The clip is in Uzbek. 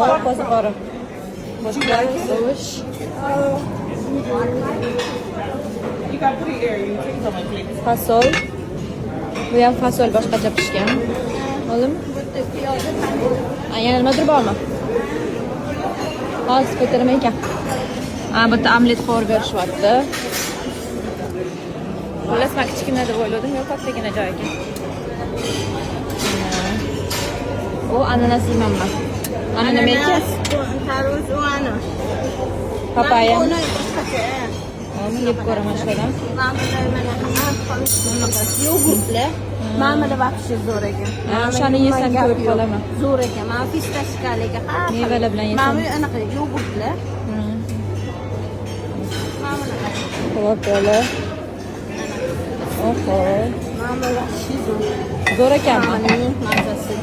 Oh, qo'ziqori. Go'sht. You got put it here. You take some like this. Fasol. Bu ham fasol boshqacha pishgan. Oldimmi? Yana nimadir bormi? Hozir ko'taraman ekan. Bu yerda omlet qovur berishyapti. Xullas, men kichkina deb o'yladim, yo'q, kattagina joy ekan. O ananas yeymanman. Ana nima ekan? Tarvuz u ana. Papaya. Uni boshqacha. Hozir yeb ko'raman shulardan. Yogurtlar. Ma'mili vaqti zo'r ekan. O'shani yesam ko'p qolaman. Zo'r ekan. Mana fistashkaliga har Mevalar bilan yesam. Mana anaqa yogurtlar. Coca-Cola. Oho. Ma'mili vaqti zo'r. Zo'r ekanmi? Mazasi